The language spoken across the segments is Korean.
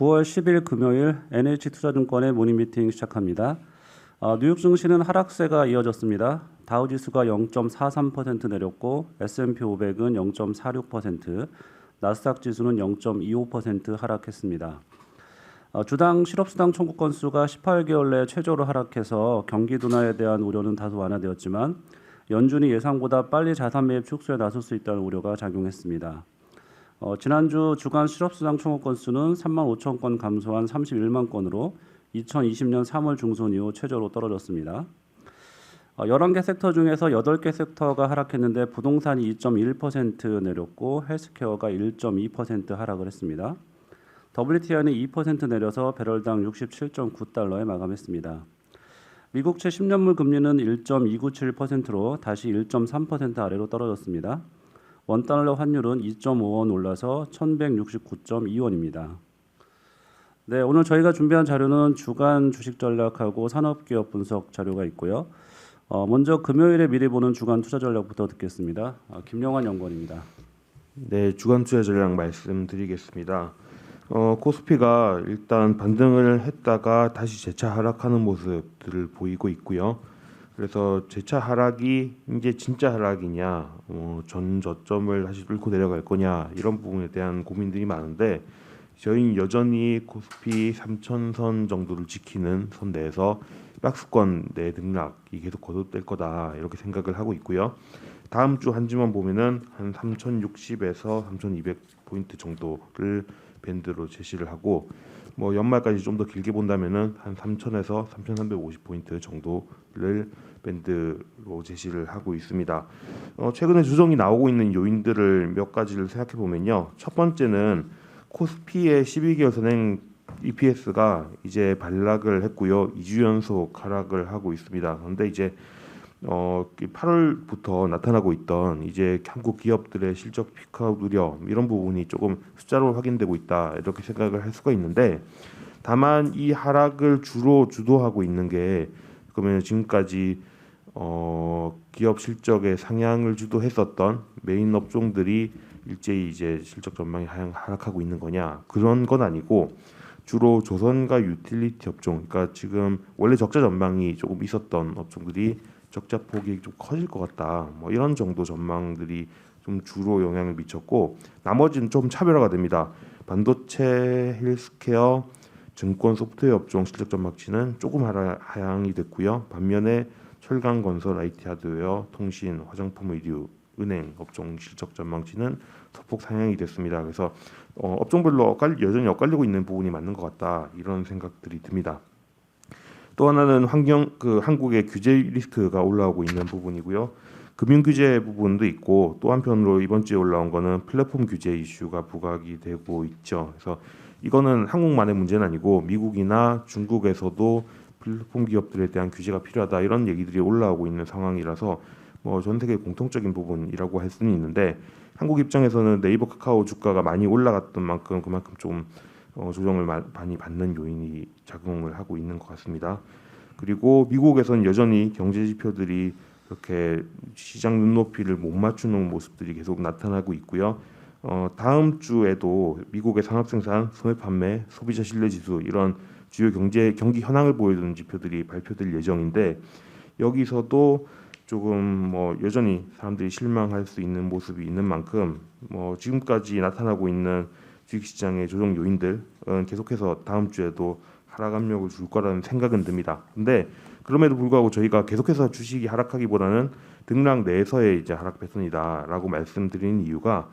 9월 10일 금요일 NH투자증권의 모닝미팅 시작합니다. 뉴욕 증시는 하락세가 이어졌습니다. 다우지수가 0.43% 내렸고 S&P 500은 0.46%, 나스닥 지수는 0.25% 하락했습니다. 주당 실업수당 청구 건수가 18개월 내 최저로 하락해서 경기 둔화에 대한 우려는 다소 완화되었지만 연준이 예상보다 빨리 자산 매입 축소에 나설 수 있다는 우려가 작용했습니다. 지난주 주간 실업수당 청구 건수는 3만 5천 건 감소한 31만 건으로 2020년 3월 중순 이후 최저로 떨어졌습니다. 11개 섹터 중에서 8개 섹터가 하락했는데 부동산이 2.1% 내렸고 헬스케어가 1.2% 하락을 했습니다. WTI는 2% 내려서 배럴당 67.9달러에 마감했습니다. 미국채 10년물 금리는 1.297%로 다시 1.3% 아래로 떨어졌습니다. 원달러 환율은 2.5원 올라서 1169.2원입니다. 네, 오늘 저희가 준비한 자료는 주간 주식 전략하고 산업기업 분석 자료가 있고요. 먼저 금요일에 미리 보는 주간 투자 전략부터 듣겠습니다. 김영환 연구원입니다. 네, 주간 투자 전략 말씀드리겠습니다. 코스피가 일단 반등을 했다가 다시 재차 하락하는 모습들을 보이고 있고요. 그래서 재차 하락이 이제 진짜 하락이냐, 전 저점을 다시 뚫고 내려갈 거냐 이런 부분에 대한 고민들이 많은데 저희는 여전히 코스피 3,000선 정도를 지키는 선 내에서 박스권 내 등락이 계속 거듭될 거다 이렇게 생각을 하고 있고요. 다음 주 한 주만 보면은 한 3,060에서 3,200포인트 정도를 밴드로 제시를 하고 뭐 연말까지 좀 더 길게 본다면은 한 3,000에서 3,350포인트 정도를 밴드로 제시를 하고 있습니다. 최근에 조정이 나오고 있는 요인들을 몇 가지를 생각해 보면요. 첫 번째는 코스피의 12개월 선행 EPS가 이제 반락을 했고요. 2주 연속 하락을 하고 있습니다. 그런데 이제 8월부터 나타나고 있던 이제 한국 기업들의 실적 피크아웃 우려 이런 부분이 조금 숫자로 확인되고 있다 이렇게 생각을 할 수가 있는데 다만 이 하락을 주로 주도하고 있는 게 그러면 지금까지 기업 실적의 상향을 주도했었던 메인 업종들이 일제히 이제 실적 전망이 하락하고 있는 거냐 그런 건 아니고 주로 조선과 유틸리티 업종 그러니까 지금 원래 적자 전망이 조금 있었던 업종들이 적자 폭이 좀 커질 것 같다. 뭐 이런 정도 전망들이 좀 주로 영향을 미쳤고 나머지는 좀 차별화가 됩니다. 반도체, 헬스케어, 증권, 소프트웨어 업종 실적 전망치는 조금 하향이 됐고요. 반면에 철강, 건설, IT 하드웨어, 통신, 화장품, 의류, 은행 업종 실적 전망치는 소폭 상향이 됐습니다. 그래서 업종별로 여전히 엇갈리고 있는 부분이 맞는 것 같다. 이런 생각들이 듭니다. 또 하나는 한국의 규제 리스크가 올라오고 있는 부분이고요. 금융 규제 부분도 있고 또 한편으로 이번 주에 올라온 거는 플랫폼 규제 이슈가 부각이 되고 있죠. 그래서 이거는 한국만의 문제는 아니고 미국이나 중국에서도 플랫폼 기업들에 대한 규제가 필요하다 이런 얘기들이 올라오고 있는 상황이라서 뭐 전 세계 공통적인 부분이라고 할 수는 있는데 한국 입장에서는 네이버 카카오 주가가 많이 올라갔던 만큼 그만큼 좀 조정을 많이 받는 요인이 작용을 하고 있는 것 같습니다. 그리고 미국에서는 여전히 경제 지표들이 이렇게 시장 눈높이를 못 맞추는 모습들이 계속 나타나고 있고요. 다음 주에도 미국의 산업생산, 소매판매, 소비자 신뢰지수 이런 주요 경기 현황을 보여주는 지표들이 발표될 예정인데 여기서도 조금 뭐 여전히 사람들이 실망할 수 있는 모습이 있는 만큼 뭐 지금까지 나타나고 있는 주식시장의 조정 요인들 계속해서 다음 주에도 하락 압력을 줄 거라는 생각은 듭니다. 근데 그럼에도 불구하고 저희가 계속해서 주식이 하락하기보다는 등락 내에서의 이제 하락 패턴이다라고 말씀드리는 이유가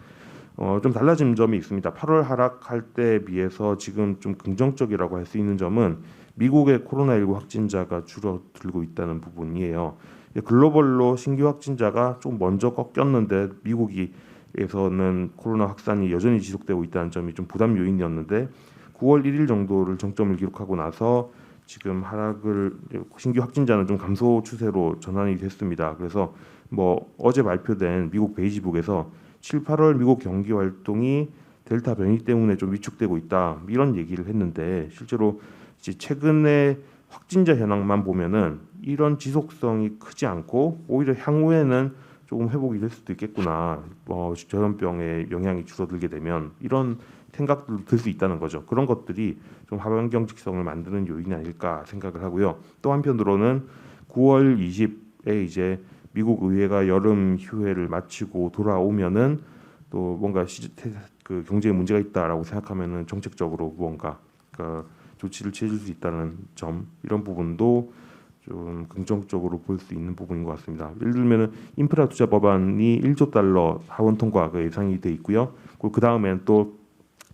좀 달라진 점이 있습니다. 8월 하락할 때에 비해서 지금 좀 긍정적이라고 할 수 있는 점은 미국의 코로나19 확진자가 줄어들고 있다는 부분이에요. 글로벌로 신규 확진자가 좀 먼저 꺾였는데 미국에서는 코로나 확산이 여전히 지속되고 있다는 점이 좀 부담 요인이었는데 9월 1일 정도를 정점을 기록하고 나서 지금 신규 확진자는 좀 감소 추세로 전환이 됐습니다. 그래서 뭐 어제 발표된 미국 베이지북에서 7, 8월 미국 경기 활동이 델타 변이 때문에 좀 위축되고 있다 이런 얘기를 했는데 실제로 이제 최근에 확진자 현황만 보면은 이런 지속성이 크지 않고 오히려 향후에는 조금 회복이 될 수도 있겠구나. 전염병의 영향이 줄어들게 되면 이런 생각들도 들 수 있다는 거죠. 그런 것들이 좀 하반 경직성을 만드는 요인이 아닐까 생각을 하고요. 또 한편으로는 9월 20에 이제 미국 의회가 여름 휴회를 마치고 돌아오면은 또 뭔가 그 경제에 문제가 있다라고 생각하면은 정책적으로 무언가 그 조치를 취해줄 수 있다는 점, 이런 부분도 좀 긍정적으로 볼 수 있는 부분인 것 같습니다. 예를 들면은 인프라 투자 법안이 1조 달러 하원 통과가 예상이 돼 있고요. 그 다음에는 또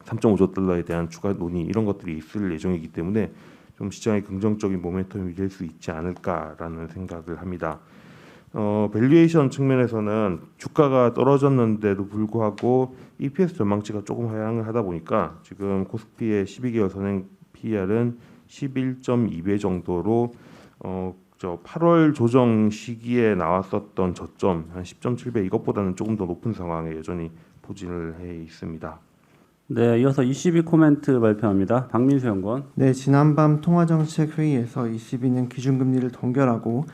3.5조 달러에 대한 추가 논의, 이런 것들이 있을 예정이기 때문에 좀 시장의 긍정적인 모멘텀이 될 수 있지 않을까라는 생각을 합니다. 밸류에이션 측면에서는 주가가 떨어졌는데도 불구하고 EPS 전망치가 조금 하향을 하다 보니까 지금 코스피의 12개월 선행 PER은 11.2배 정도로 저 8월 조정 시기에 나왔었던 저점 한 10.7배, 이것보다는 조금 더 높은 상황에 여전히 포진을 해 있습니다. 네, 이어서 ECB 코멘트 발표합니다. 박민수 연구원. 네, 지난밤 통화정책회의에서 ECB는 기준금리를 동결하고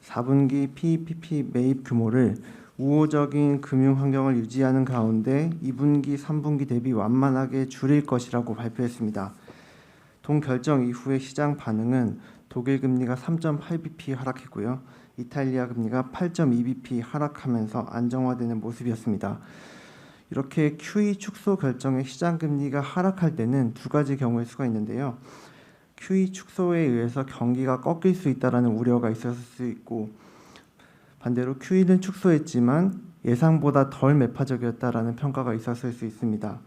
4분기 PEPP 매입 규모를 우호적인 금융 환경을 유지하는 가운데 2분기, 3분기 대비 완만하게 줄일 것이라고 발표했습니다. 동결정 이후의 시장 반응은 독일 금리가 3.8bp 하락했고요. 이탈리아 금리가 8.2bp 하락하면서 안정화되는 모습이었습니다. 이렇게 QE 축소 결정의 시장 금리가 하락할 때는 두 가지 경우일 수가 있는데요. QE 축소에 의해서 경기가 꺾일 수 있다라는 우려가 있었을 수 있고, 반대로 QE는 축소했지만 예상보다 덜 매파적이었다라는 평가가 있었을 수 있습니다.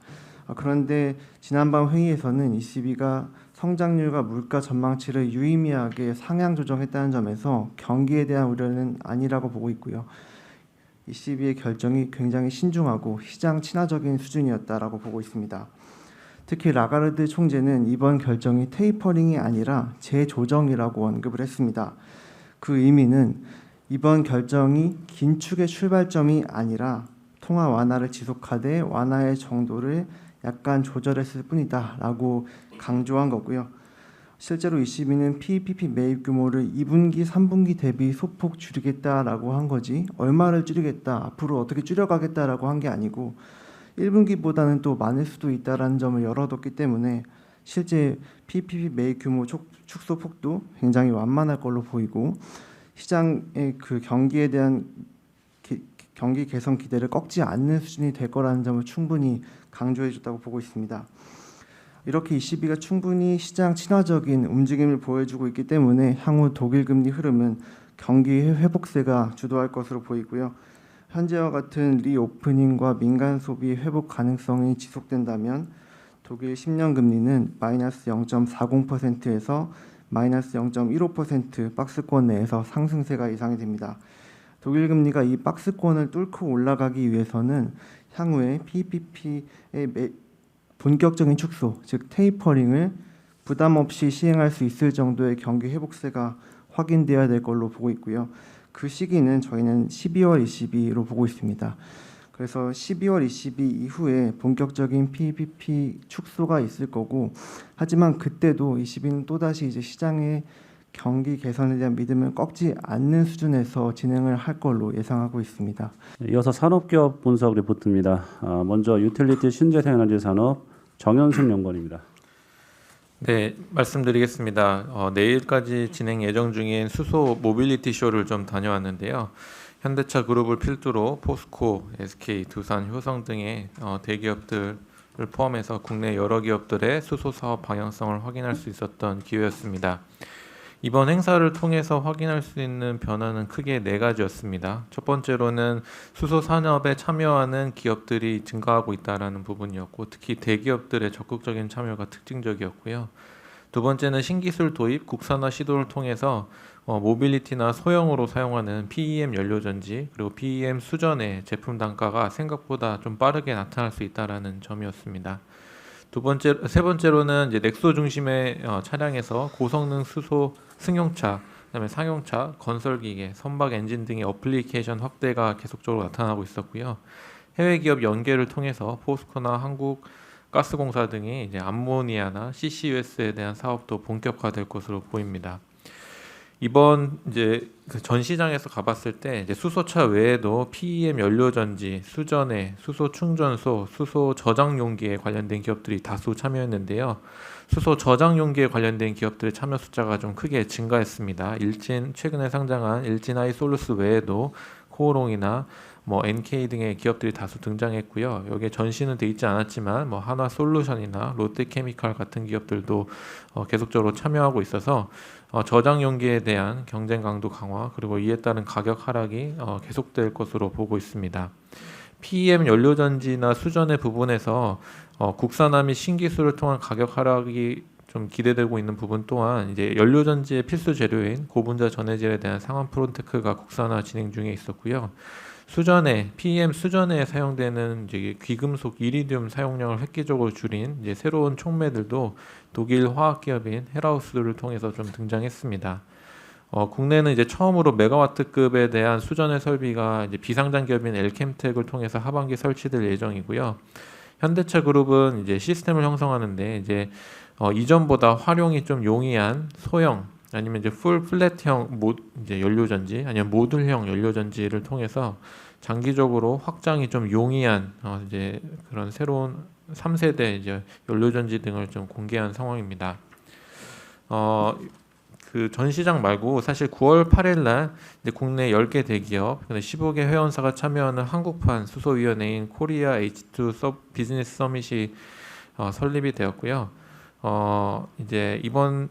그런데 지난밤 회의에서는 ECB가 성장률과 물가 전망치를 유의미하게 상향 조정했다는 점에서 경기에 대한 우려는 아니라고 보고 있고요. ECB의 결정이 굉장히 신중하고 시장 친화적인 수준이었다라고 보고 있습니다. 특히 라가르드 총재는 이번 결정이 테이퍼링이 아니라 재조정이라고 언급을 했습니다. 그 의미는 이번 결정이 긴축의 출발점이 아니라 통화 완화를 지속하되 완화의 정도를 약간 조절했을 뿐이다 라고 강조한 거고요. 실제로 ECB는 PEPP 매입 규모를 2분기, 3분기 대비 소폭 줄이겠다라고 한 거지, 얼마를 줄이겠다, 앞으로 어떻게 줄여가겠다라고 한 게 아니고 1분기보다는 또 많을 수도 있다라는 점을 열어뒀기 때문에 실제 PEPP 매입 규모 축소 폭도 굉장히 완만할 걸로 보이고, 시장의 그 경기에 대한 경기 개선 기대를 꺾지 않는 수준이 될 거라는 점을 충분히 강조해줬다고 보고 있습니다. 이렇게 ECB가 충분히 시장 친화적인 움직임을 보여주고 있기 때문에 향후 독일 금리 흐름은 경기 회복세가 주도할 것으로 보이고요. 현재와 같은 리오프닝과 민간 소비 회복 가능성이 지속된다면 독일 10년 금리는 마이너스 0.40%에서 마이너스 0.15% 박스권 내에서 상승세가 예상이 됩니다. 독일 금리가 이 박스권을 뚫고 올라가기 위해서는 향후에 PEPP의 본격적인 축소, 즉 테이퍼링을 부담 없이 시행할 수 있을 정도의 경기 회복세가 확인되어야 될 걸로 보고 있고요. 그 시기는 저희는 12월 22로 보고 있습니다. 그래서 12월 22 이후에 본격적인 PEPP 축소가 있을 거고, 하지만 그때도 ECB는 또다시 이제 시장의 경기 개선에 대한 믿음을 꺾지 않는 수준에서 진행을 할 걸로 예상하고 있습니다. 이어서 산업기업 분석 리포트입니다. 먼저 유틸리티 신재생에너지 산업 정현승 연구원입니다. 네, 말씀드리겠습니다. 내일까지 진행 예정 중인 수소 모빌리티 쇼를 좀 다녀왔는데요. 현대차 그룹을 필두로 포스코, SK, 두산, 효성 등의 대기업들을 포함해서 국내 여러 기업들의 수소 사업 방향성을 확인할 수 있었던 기회였습니다. 이번 행사를 통해서 확인할 수 있는 변화는 크게 네 가지였습니다. 첫 번째로는 수소 산업에 참여하는 기업들이 증가하고 있다는 부분이었고, 특히 대기업들의 적극적인 참여가 특징적이었고요. 두 번째는 신기술 도입, 국산화 시도를 통해서 모빌리티나 소형으로 사용하는 PEM 연료전지 그리고 PEM 수전의 제품 단가가 생각보다 좀 빠르게 나타날 수 있다는 점이었습니다. 세 번째로는 이제 넥소 중심의 차량에서 고성능 수소 승용차, 그다음에 상용차, 건설기계, 선박 엔진 등의 어플리케이션 확대가 계속적으로 나타나고 있었고요. 해외 기업 연계를 통해서 포스코나 한국가스공사 등이 이제 암모니아나 CCUS에 대한 사업도 본격화될 것으로 보입니다. 이번 이제 그 전 시장에서 가봤을 때 이제 수소차 외에도 PEM 연료전지, 수전해, 수소 충전소, 수소 저장 용기에 관련된 기업들이 다수 참여했는데요. 수소 저장 용기에 관련된 기업들의 참여 숫자가 좀 크게 증가했습니다. 최근에 상장한 일진하이솔루스 외에도 코오롱이나 뭐 NK 등의 기업들이 다수 등장했고요. 여기에 전시는 돼 있지 않았지만 뭐 한화솔루션이나 롯데케미칼 같은 기업들도 계속적으로 참여하고 있어서 저장 용기에 대한 경쟁 강도 강화 그리고 이에 따른 가격 하락이 계속될 것으로 보고 있습니다. PEM 연료전지나 수전의 부분에서 국산화 및 신기술을 통한 가격 하락이 좀 기대되고 있는 부분 또한 이제 연료전지의 필수 재료인 고분자 전해질에 대한 상한 프론테크가 국산화 진행 중에 있었고요. 수전에 PEM 수전에 사용되는 이제 귀금속 이리듐 사용량을 획기적으로 줄인 이제 새로운 촉매들도 독일 화학 기업인 헬하우스를 통해서 좀 등장했습니다. 국내는 이제 처음으로 메가와트급에 대한 수전의 설비가 이제 비상장 기업인 엘캠텍을 통해서 하반기 설치될 예정이고요. 현대차 그룹은 이제 시스템을 형성하는데 이제 이전보다 활용이 좀 용이한 소형 아니면 이제 풀 플랫형 이제 연료전지 아니면 모듈형 연료전지를 통해서 장기적으로 확장이 좀 용이한 이제 그런 새로운 3세대 이제 연료전지 등을 좀 공개한 상황입니다. 그 전 시장 말고 사실 9월 8일 날 이제 국내 10개 대기업, 15개 회원사가 참여하는 한국판 수소위원회인 코리아 H2 비즈니스 서밋이 설립이 되었고요. 이제 이번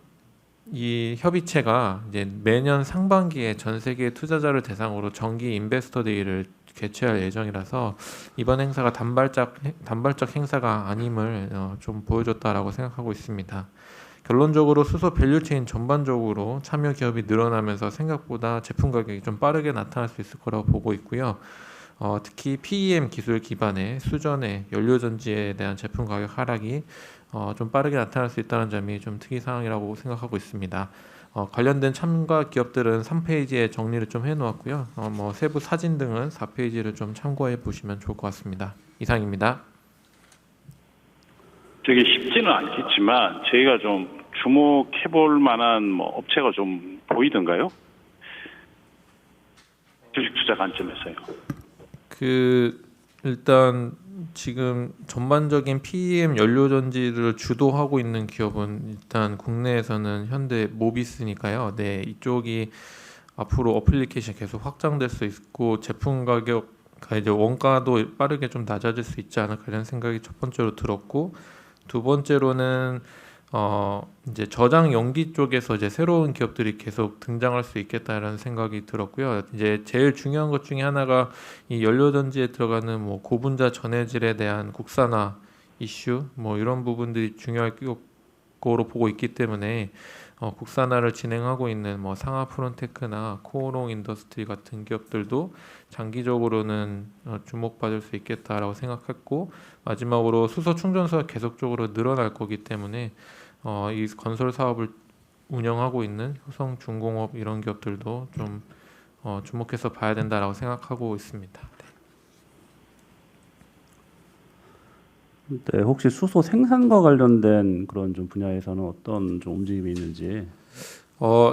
이 협의체가 이제 매년 상반기에 전 세계 투자자를 대상으로 정기 인베스터 데이를 개최할 예정이라서 이번 행사가 단발적 행사가 아님을 좀 보여줬다라고 생각하고 있습니다. 결론적으로 수소 밸류체인 전반적으로 참여 기업이 늘어나면서 생각보다 제품 가격이 좀 빠르게 나타날 수 있을 거라고 보고 있고요. 특히 PEM 기술 기반의 수전의 연료전지에 대한 제품 가격 하락이 좀 빠르게 나타날 수 있다는 점이 좀 특이사항이라고 생각하고 있습니다. 관련된 참가 기업들은 3페이지에 정리를 좀 해놓았고요. 뭐 세부 사진 등은 4페이지를 좀 참고해 보시면 좋을 것 같습니다. 이상입니다. 되게 쉽지는 않겠지만 저희가 좀 주목해볼 만한 뭐 업체가 좀 보이던가요? 주식 투자 관점에서요. 일단 지금 전반적인 PEM 연료전지를 주도하고 있는 기업은 일단 국내에서는 현대 모비스니까요. 네, 이쪽이 앞으로 어플리케이션 계속 확장될 수 있고 제품 가격과 이제 원가도 빠르게 좀 낮아질 수 있지 않을까 이런 생각이 첫 번째로 들었고, 두 번째로는 이제 저장 용기 쪽에서 이제 새로운 기업들이 계속 등장할 수 있겠다라는 생각이 들었고요. 이제 제일 중요한 것 중에 하나가 이 연료전지에 들어가는 뭐 고분자 전해질에 대한 국산화 이슈 뭐 이런 부분들이 중요할 거로 보고 있기 때문에 국산화를 진행하고 있는 뭐 상하 프론테크나 코오롱 인더스트리 같은 기업들도 장기적으로는 주목받을 수 있겠다라고 생각했고, 마지막으로 수소 충전소가 계속적으로 늘어날 거기 때문에 이 건설 사업을 운영하고 있는 효성중공업 이런 기업들도 좀 주목해서 봐야 된다라고 생각하고 있습니다. 네, 혹시 수소 생산과 관련된 그런 좀 분야에서는 어떤 좀 움직임이 있는지.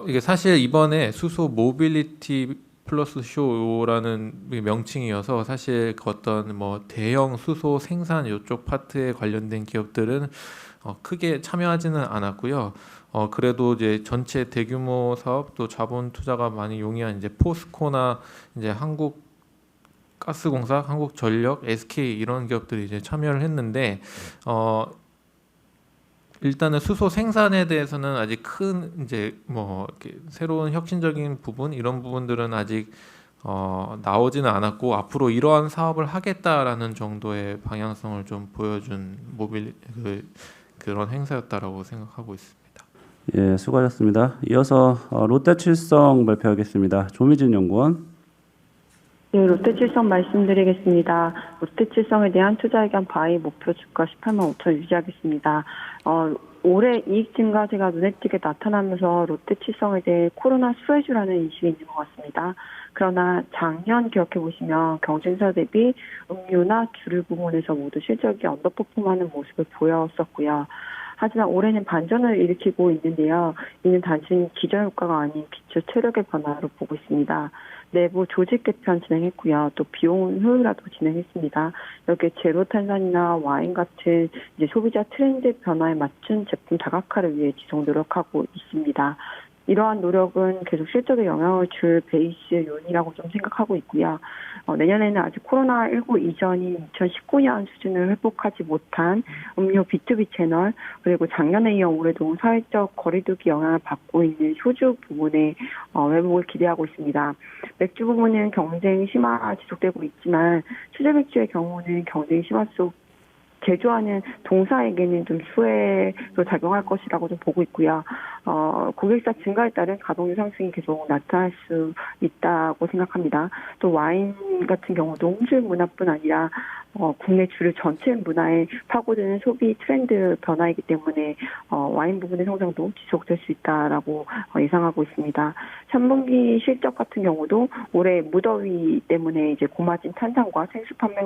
이게 사실 이번에 수소 모빌리티 플러스 쇼라는 명칭이어서 사실 그 어떤 뭐 대형 수소 생산 이쪽 파트에 관련된 기업들은 크게 참여하지는 않았고요. 그래도 이제 전체 대규모 사업 또 자본 투자가 많이 용이한 이제 포스코나 이제 한국가스공사, 한국전력, SK 이런 기업들이 이제 참여를 했는데 일단은 수소 생산에 대해서는 아직 큰 이제 뭐 이렇게 새로운 혁신적인 부분 이런 부분들은 아직 나오지는 않았고, 앞으로 이러한 사업을 하겠다라는 정도의 방향성을 좀 보여준 그런 행사였다라고 생각하고 있습니다. 예, 수고하셨습니다. 이어서 롯데칠성 발표하겠습니다. 조미진 연구원. 네, 롯데칠성 말씀드리겠습니다. 롯데칠성에 대한 투자 의견 바이 목표 주가 18만 5천 유지하겠습니다. 올해 이익 증가세가 눈에 띄게 나타나면서 롯데칠성에 대해 코로나 수혜주라는 인식이 있는 것 같습니다. 그러나 작년 기억해 보시면 경쟁사 대비 음료나 주류 부문에서 모두 실적이 언더퍼폼하는 모습을 보였었고요. 하지만 올해는 반전을 일으키고 있는데요. 이는 단순히 기저효과가 아닌 기초 체력의 변화로 보고 있습니다. 내부 조직 개편 진행했고요. 또 비용 효율화도 진행했습니다. 여기에 제로 탄산이나 와인 같은 이제 소비자 트렌드 변화에 맞춘 제품 다각화를 위해 지속 노력하고 있습니다. 이러한 노력은 계속 실적에 영향을 줄 베이스 요인이라고 좀 생각하고 있고요. 내년에는 아직 코로나19 이전인 2019년 수준을 회복하지 못한 음료 B2B 채널, 그리고 작년에 이어 올해도 사회적 거리두기 영향을 받고 있는 소주 부분의 회복을 기대하고 있습니다. 맥주 부분은 경쟁 심화 지속되고 있지만 수제 맥주의 경우는 경쟁 심화 속 제조하는 동사에게는 좀 수혜로 작용할 것이라고 좀 보고 있고요. 고객사 증가에 따른 가동률 상승이 계속 나타날 수 있다고 생각합니다. 또 와인 같은 경우도 홍술 문화뿐 아니라 국내 주류 전체 문화에 파고드는 소비 트렌드 변화이기 때문에 와인 부분의 성장도 지속될 수 있다라고 예상하고 있습니다. 3분기 실적 같은 경우도 올해 무더위 때문에 이제 고마진 탄산과 생수 판매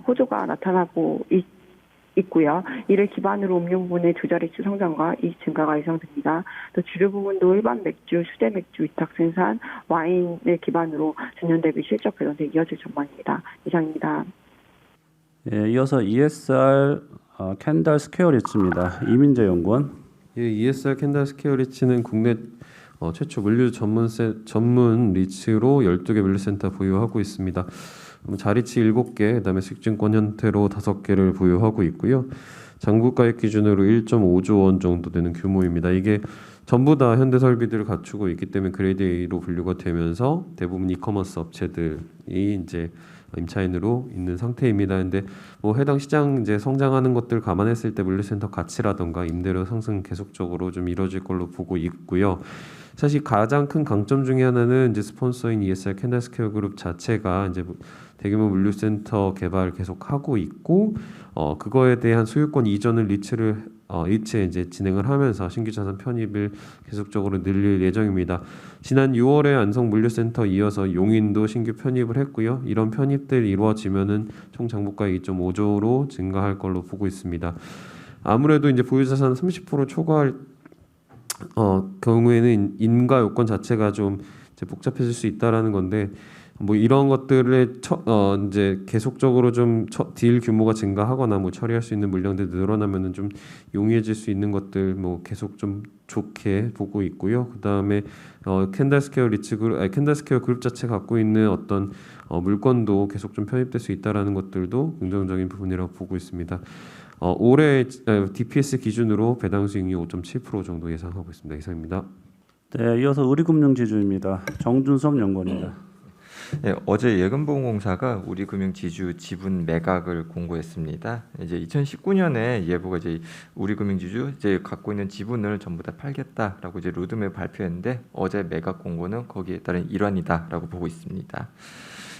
호조가 나타나고 있고요. 이를 기반으로 음료 부분의 두 자릿수 성장과 이익 증가가 예상됩니다. 또 주류 부분도 일반 맥주, 수제 맥주, 위탁 생산, 와인을 기반으로 전년 대비 실적 개선에 이어질 전망입니다. 이상입니다. 예, 이어서 ESR 캔달 스퀘어 리츠입니다. 이민재 연구원. 예, ESR 캔달 스퀘어 리츠는 국내 최초 물류 전문 리츠로 12개 물류센터 보유하고 있습니다. 자리치 7개, 그다음에 수익증권 형태로 5개를 보유하고 있고요. 장부가액 기준으로 1.5조 원 정도 되는 규모입니다. 이게 전부 다 현대 설비들을 갖추고 있기 때문에 그레이드 A로 분류가 되면서 대부분 이커머스 업체들이 이제 임차인으로 있는 상태입니다. 근데 뭐 해당 시장 이제 성장하는 것들 감안했을 때 물류센터 가치라던가 임대료 상승 계속적으로 좀 이뤄질 걸로 보고 있고요. 사실 가장 큰 강점 중에 하나는 이제 스폰서인 ESR 캔달 스퀘어 그룹 자체가 이제 대규모 물류센터 개발 계속 하고 있고 그거에 대한 소유권 이전을 리츠에 이제 진행을 하면서 신규 자산 편입을 계속적으로 늘릴 예정입니다. 지난 6월에 안성 물류센터 이어서 용인도 신규 편입을 했고요. 이런 편입들이 이루어지면은 총 장부가액 2.5조로 증가할 걸로 보고 있습니다. 아무래도 이제 보유자산 30% 초과할 경우에는 인가 요건 자체가 좀 이제 복잡해질 수 있다라는 건데 뭐 이런 것들을 이제 계속적으로 좀 딜 규모가 증가하거나 뭐 처리할 수 있는 물량들이 늘어나면은 좀 용이해질 수 있는 것들 뭐 계속 좀 좋게 보고 있고요. 그다음에 캔달 스퀘어 그룹 자체 갖고 있는 어떤 물건도 계속 좀 편입될 수 있다라는 것들도 긍정적인 부분이라고 보고 있습니다. 올해 DPS 기준으로 배당 수익률 5.7% 정도 예상하고 있습니다. 이상입니다. 네, 이어서 우리금융지주입니다. 정준섭 연구원입니다. 네, 어제 예금보험공사가 우리금융지주 지분 매각을 공고했습니다. 이제 2019년에 예보가 이제 우리금융지주 이제 갖고 있는 지분을 전부 다 팔겠다라고 이제 로드맵 발표했는데 어제 매각 공고는 거기에 따른 일환이다라고 보고 있습니다.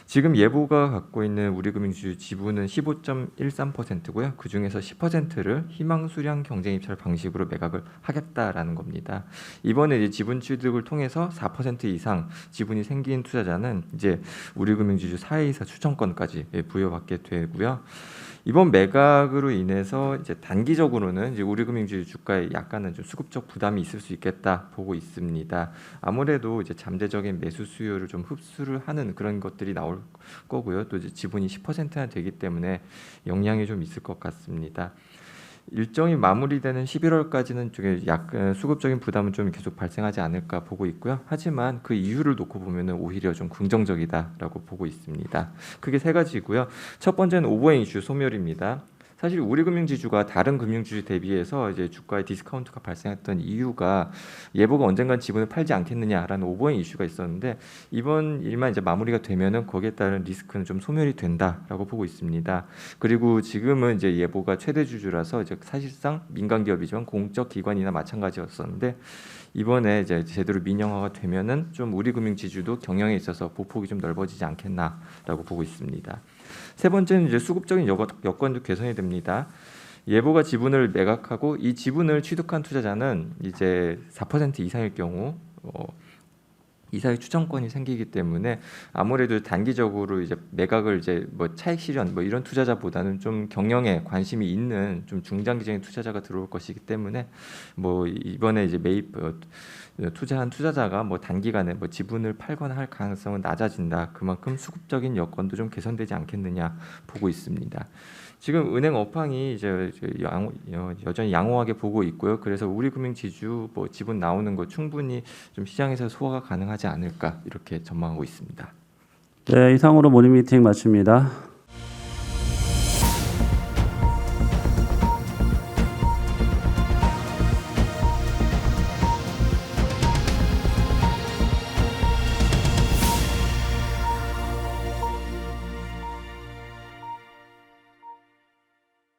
지금 예보가 갖고 있는 우리금융지주 지분은 15.13%고요. 그 중에서 10%를 희망수량 경쟁입찰 방식으로 매각을 하겠다라는 겁니다. 이번에 이제 지분 취득을 통해서 4% 이상 지분이 생긴 투자자는 이제 우리금융지주 사회이사 추천권까지 부여받게 되고요. 이번 매각으로 인해서 이제 단기적으로는 이제 우리금융지주 주가에 약간은 좀 수급적 부담이 있을 수 있겠다 보고 있습니다. 아무래도 이제 잠재적인 매수 수요를 좀 흡수를 하는 그런 것들이 나올 거고요. 또 이제 지분이 10%나 되기 때문에 영향이 좀 있을 것 같습니다. 일정이 마무리되는 11월까지는 약간 수급적인 부담은 좀 계속 발생하지 않을까 보고 있고요. 하지만 그 이유를 놓고 보면은 오히려 좀 긍정적이다라고 보고 있습니다. 크게 세 가지고요. 첫 번째는 오버행 이슈 소멸입니다. 사실 우리금융지주가 다른 금융지주 대비해서 이제 주가에 디스카운트가 발생했던 이유가 예보가 언젠간 지분을 팔지 않겠느냐라는 오버행 이슈가 있었는데 이번 일만 이제 마무리가 되면은 거기에 따른 리스크는 좀 소멸이 된다라고 보고 있습니다. 그리고 지금은 이제 예보가 최대 주주라서 이제 사실상 민간 기업이지만 공적 기관이나 마찬가지였었는데 이번에 이제 제대로 민영화가 되면은 좀 우리금융지주도 경영에 있어서 보폭이 좀 넓어지지 않겠나라고 보고 있습니다. 세 번째는 이제 수급적인 여건도 개선이 됩니다. 예보가 지분을 매각하고 이 지분을 취득한 투자자는 이제 4% 이상일 경우 이사의 추정권이 생기기 때문에 아무래도 단기적으로 이제 매각을 이제 뭐 차익 실현 뭐 이런 투자자보다는 좀 경영에 관심이 있는 좀 중장기적인 투자자가 들어올 것이기 때문에 뭐 이번에 이제 매입 투자한 투자자가 뭐 단기간에 뭐 지분을 팔거나 할 가능성은 낮아진다. 그만큼 수급적인 여건도 좀 개선되지 않겠느냐 보고 있습니다. 지금 은행 업황이 이제 여전히 양호하게 보고 있고요. 그래서 우리금융지주 뭐 지분 나오는 거 충분히 좀 시장에서 소화가 가능하지 않을까 이렇게 전망하고 있습니다. 네, 이상으로 모닝미팅 마칩니다.